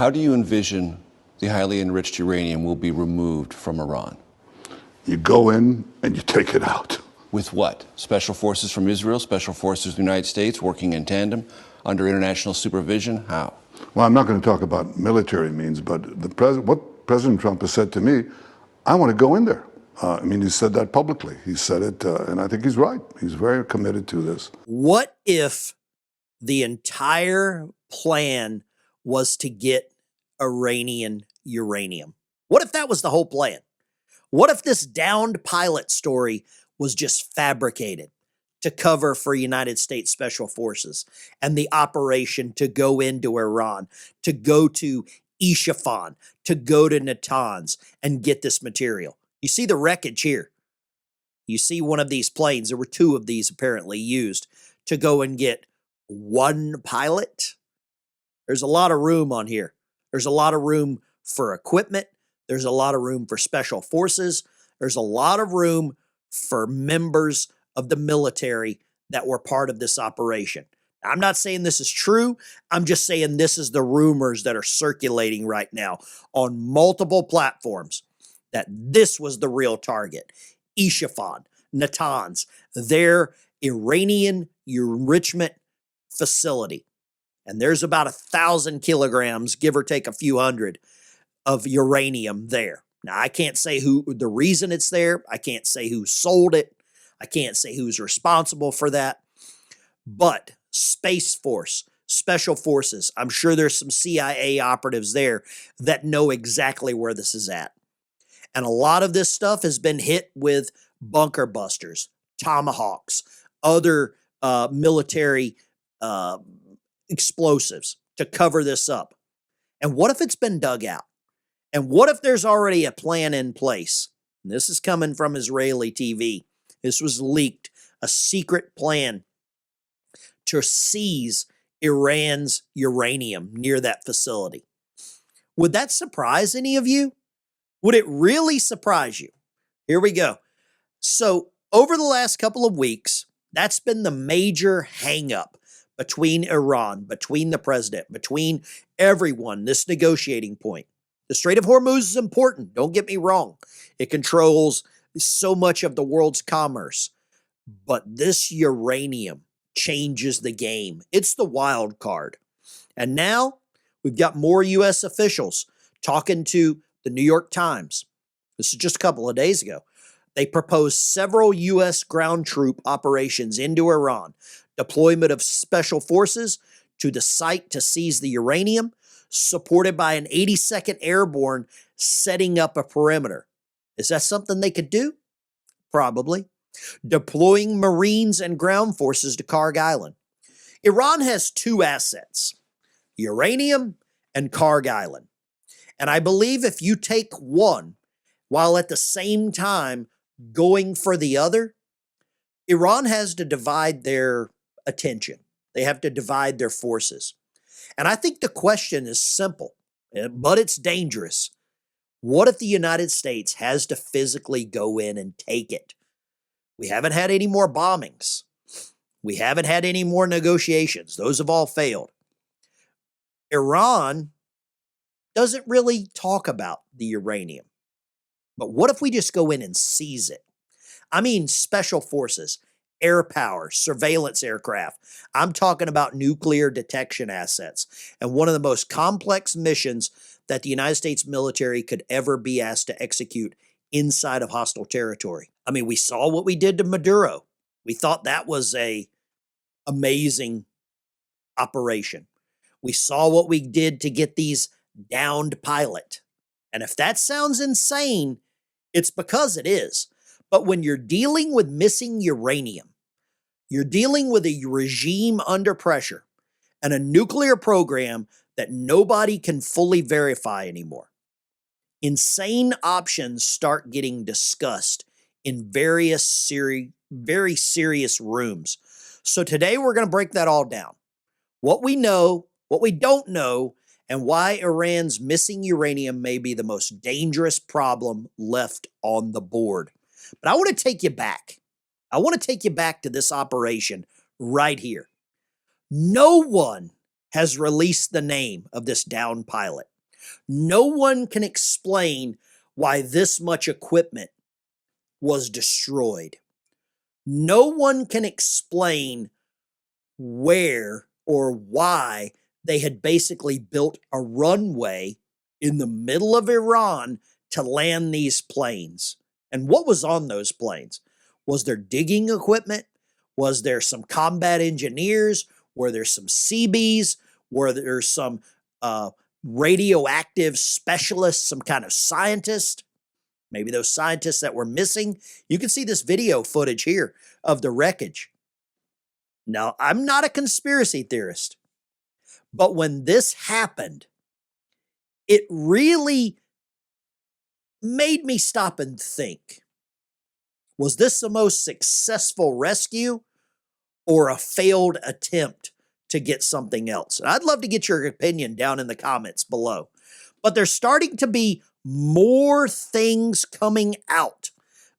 How do you envision the highly enriched uranium will be removed from Iran? You go in and you take it out. With what? Special forces from Israel, special forces from the United States working in tandem under international supervision? How? Well, I'm not going to talk about military means, but what President Trump has said to me, I want to go in there. He said that publicly. He said it, and I think he's right. He's very committed to this. What if the entire plan was to get Iranian uranium? What if that was the whole plan? What if this downed pilot story was just fabricated to cover for United States Special Forces and the operation to go into Iran, to go to Isfahan, to go to Natanz and get this material? You see the wreckage here. You see one of these planes, there were two of these apparently used to go and get one pilot. There's a lot of room on here. There's a lot of room for equipment. There's a lot of room for special forces. There's a lot of room for members of the military that were part of this operation. Now, I'm not saying this is true. I'm just saying this is the rumors that are circulating right now on multiple platforms that this was the real target. Isfahan, Natanz, their Iranian enrichment facility. And there's about 1,000 kilograms, give or take a few hundred, of uranium there. Now, I can't say who the reason it's there. I can't say who sold it. I can't say who's responsible for that. But Space Force, Special Forces, I'm sure there's some CIA operatives there that know exactly where this is at. And a lot of this stuff has been hit with bunker busters, tomahawks, other military explosives to cover this up. And what if it's been dug out? And what if there's already a plan in place? And this is coming from Israeli TV. This was leaked, a secret plan to seize Iran's uranium near that facility. Would that surprise any of you? Would it really surprise you? Here we go. So over the last couple of weeks, that's been the major hang-up between Iran, between the president, between everyone, this negotiating point. The Strait of Hormuz is important. Don't get me wrong. It controls so much of the world's commerce. But this uranium changes the game. It's the wild card. And now we've got more U.S. officials talking to the New York Times. This is just a couple of days ago. They proposed several U.S. ground troop operations into Iran, deployment of special forces to the site to seize the uranium, supported by an 82nd Airborne setting up a perimeter. Is that something they could do? Probably. Deploying Marines and ground forces to Karg Island. Iran has two assets, uranium and Karg Island. And I believe if you take one while at the same time going for the other, Iran has to divide their attention. They have to divide their forces. And I think the question is simple, but it's dangerous. What if the United States has to physically go in and take it? We haven't had any more bombings. We haven't had any more negotiations. Those have all failed. Iran doesn't really talk about the uranium. But what if we just go in and seize it? I mean, special forces, air power, surveillance aircraft. I'm talking about nuclear detection assets. And one of the most complex missions that the United States military could ever be asked to execute inside of hostile territory. I mean, we saw what we did to Maduro. We thought that was an amazing operation. We saw what we did to get these downed pilot. And if that sounds insane, it's because it is. But when you're dealing with missing uranium, you're dealing with a regime under pressure and a nuclear program that nobody can fully verify anymore. Insane options start getting discussed in various very serious rooms. So today we're going to break that all down. What we know, what we don't know, and why Iran's missing uranium may be the most dangerous problem left on the board. But I want to take you back. I want to take you back to this operation right here. No one has released the name of this downed pilot. No one can explain why this much equipment was destroyed. No one can explain where or why they had basically built a runway in the middle of Iran to land these planes. And what was on those planes? Was there digging equipment? Was there some combat engineers? Were there some Seabees? Were there some radioactive specialists, some kind of scientist? Maybe those scientists that were missing. You can see this video footage here of the wreckage. Now, I'm not a conspiracy theorist, but when this happened, it really made me stop and think, was this the most successful rescue or a failed attempt to get something else? And I'd love to get your opinion down in the comments below. But there's starting to be more things coming out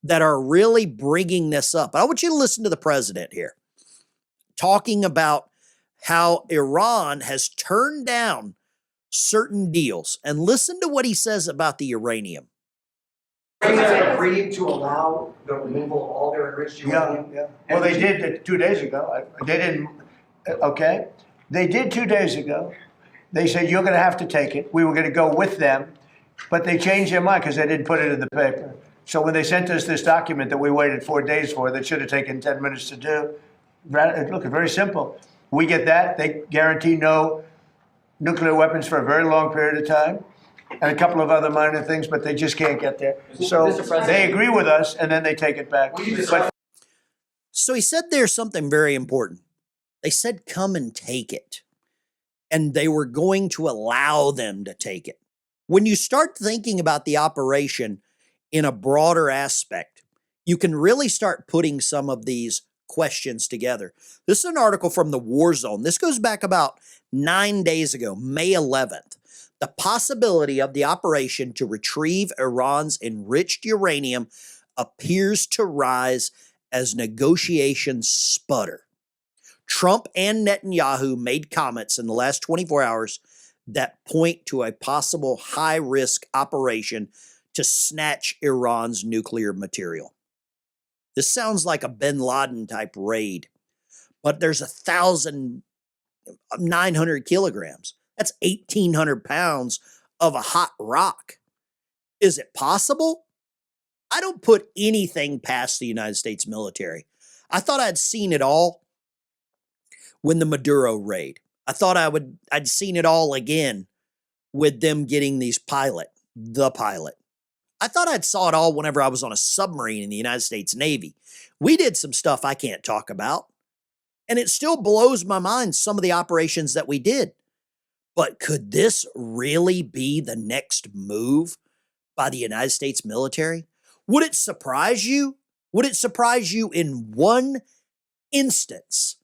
that are really bringing this up. I want you to listen to the president here, talking about how Iran has turned down certain deals. And listen to what he says about the uranium. They agreed to allow the removal of all their enriched uranium. Yeah. Well, they did it 2 days ago. They didn't, okay? They did 2 days ago. They said, you're going to have to take it. We were going to go with them, but they changed their mind because they didn't put it in the paper. So when they sent us this document that we waited 4 days for, that should have taken 10 minutes to do, look, it's very simple. We get that. They guarantee no nuclear weapons for a very long period of time, and a couple of other minor things, but they just can't get there. So they agree with us, and then they take it back. So he said there's something very important. They said, come and take it. And they were going to allow them to take it. When you start thinking about the operation in a broader aspect, you can really start putting some of these questions together. This is an article from the War Zone. This goes back about 9 days ago, May 11th. The possibility of the operation to retrieve Iran's enriched uranium appears to rise as negotiations sputter. Trump and Netanyahu made comments in the last 24 hours that point to a possible high-risk operation to snatch Iran's nuclear material. This sounds like a bin Laden type raid, but there's 1,900 kilograms. That's 1,800 pounds of a hot rock. Is it possible? I don't put anything past the United States military. I thought I'd seen it all when the Maduro raid. I thought I'd seen it all again with them getting the pilot. I thought I'd saw it all whenever I was on a submarine in the United States Navy. We did some stuff I can't talk about, and it still blows my mind, some of the operations that we did. But could this really be the next move by the United States military? Would it surprise you? Would it surprise you in one instance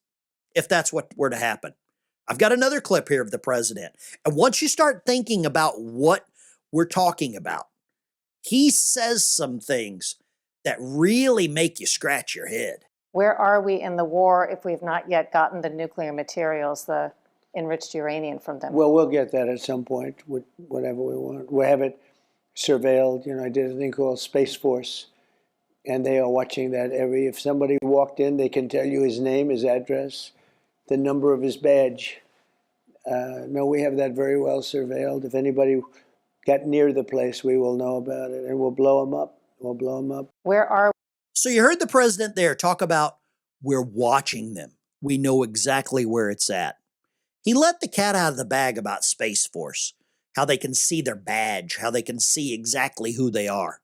if that's what were to happen? I've got another clip here of the president. And once you start thinking about what we're talking about, he says some things that really make you scratch your head. Where are we in the war if we've not yet gotten the nuclear materials, the enriched uranium from them? Well, we'll get that at some point with whatever we want. We have it surveilled. You know, I did a thing called Space Force, and they are watching that if somebody walked in, they can tell you his name, his address, the number of his badge. No, we have that very well surveilled. If anybody got near the place, we will know about it, and we'll blow them up. Where are So you heard the president there talk about, we're watching them. We know exactly where it's at. He let the cat out of the bag about Space Force, how they can see their badge, how they can see exactly who they are.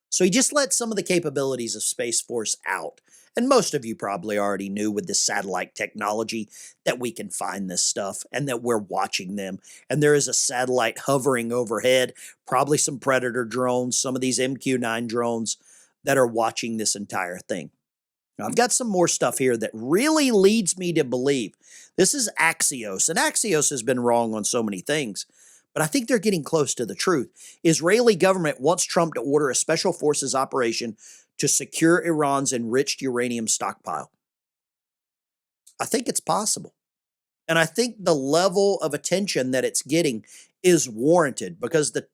So he just let some of the capabilities of Space Force out. And most of you probably already knew with the satellite technology that we can find this stuff and that we're watching them. And there is a satellite hovering overhead, probably some Predator drones, some of these MQ-9 drones that are watching this entire thing. Now, I've got some more stuff here that really leads me to believe. This is Axios, and Axios has been wrong on so many things, but I think they're getting close to the truth. Israeli government wants Trump to order a special forces operation to secure Iran's enriched uranium stockpile. I think it's possible. And I think the level of attention that it's getting is warranted because the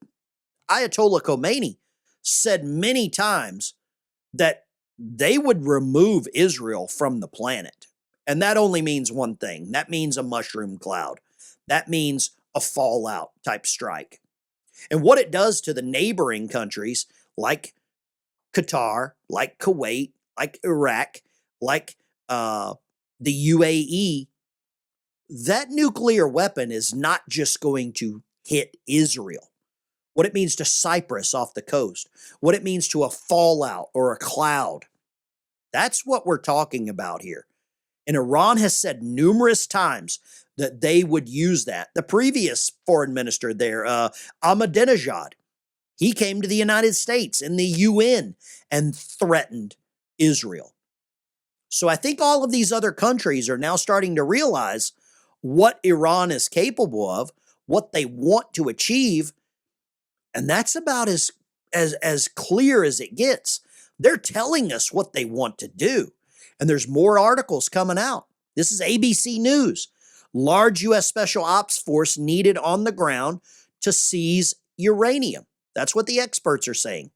Ayatollah Khomeini said many times that they would remove Israel from the planet. And that only means one thing. That means a mushroom cloud. That means a fallout type strike. And what it does to the neighboring countries like Qatar, like Kuwait, like Iraq, like the UAE, that nuclear weapon is not just going to hit Israel. What it means to Cyprus off the coast, what it means to a fallout or a cloud. That's what we're talking about here. And Iran has said numerous times that they would use that. The previous foreign minister there, Ahmadinejad, he came to the United States in the UN and threatened Israel. So I think all of these other countries are now starting to realize what Iran is capable of, what they want to achieve, and that's about as clear as it gets. They're telling us what they want to do, and there's more articles coming out. This is ABC News. Large U.S. Special Ops Force needed on the ground to seize uranium. That's what the experts are saying.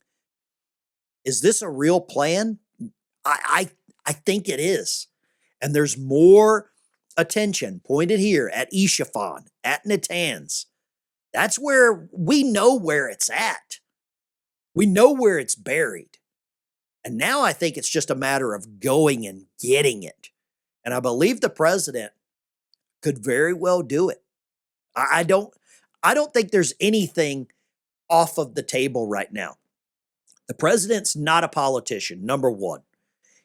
Is this a real plan? I think it is. And there's more attention pointed here at Isfahan, at Natanz. That's where we know where it's at. We know where it's buried. And now I think it's just a matter of going and getting it. And I believe the president could very well do it. I don't think there's anything off of the table right now. The president's not a politician, number one.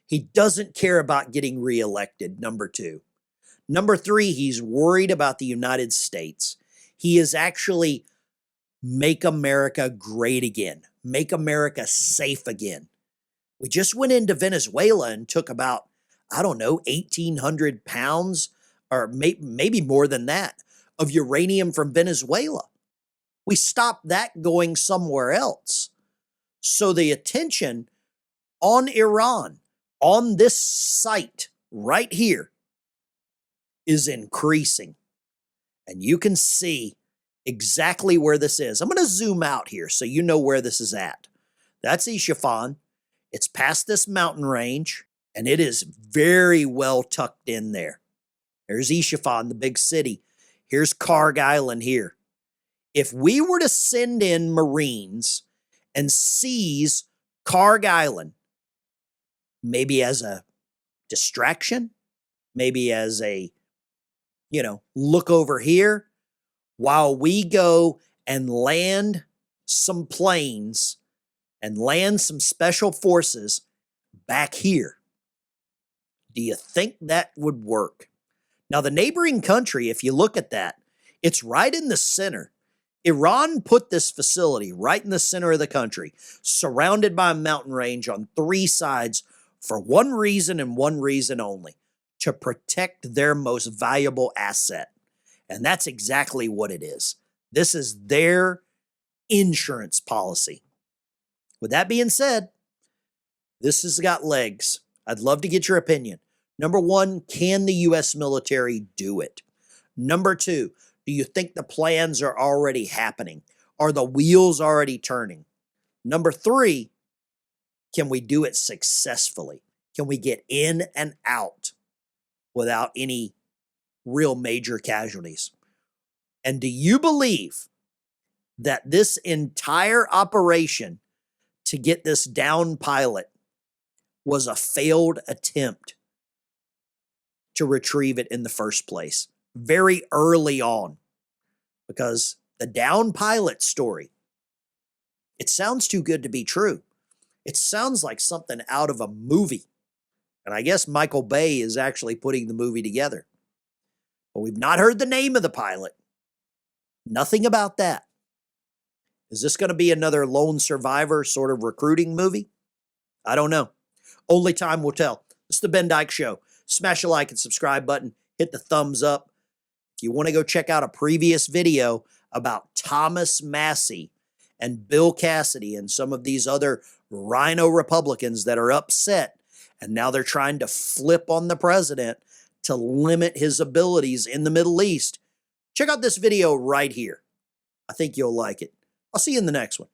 He doesn't care about getting reelected, number two. Number three, he's worried about the United States. He is actually make America great again, make America safe again. We just went into Venezuela and took about, 1,800 pounds, or maybe more than that, of uranium from Venezuela. We stopped that going somewhere else. So the attention on Iran, on this site right here, is increasing. And you can see exactly where this is. I'm going to zoom out here so you know where this is at. That's Isfahan. It's past this mountain range, and it is very well tucked in there. There's Isfahan, the big city. Here's Karg Island here. If we were to send in Marines and seize Karg Island, maybe as a distraction, maybe as a, look over here, while we go and land some planes and land some special forces back here. Do you think that would work? Now, the neighboring country, if you look at that, it's right in the center. Iran put this facility right in the center of the country, surrounded by a mountain range on three sides for one reason and one reason only, to protect their most valuable asset. And that's exactly what it is. This is their insurance policy. With that being said, this has got legs. I'd love to get your opinion. Number one, can the U.S. military do it? Number two, do you think the plans are already happening? Are the wheels already turning? Number three, can we do it successfully? Can we get in and out without any real major casualties? And do you believe that this entire operation to get this down pilot was a failed attempt to retrieve it in the first place, very early on? Because the down pilot story, it sounds too good to be true. It sounds like something out of a movie. And I guess Michael Bay is actually putting the movie together. But we've not heard the name of the pilot. Nothing about that. Is this going to be another lone survivor sort of recruiting movie? I don't know. Only time will tell. This is the Ben Dykes Show. Smash a like and subscribe button. Hit the thumbs up. If you want to go check out a previous video about Thomas Massey and Bill Cassidy and some of these other rhino Republicans that are upset, and now they're trying to flip on the president to limit his abilities in the Middle East, check out this video right here. I think you'll like it. I'll see you in the next one.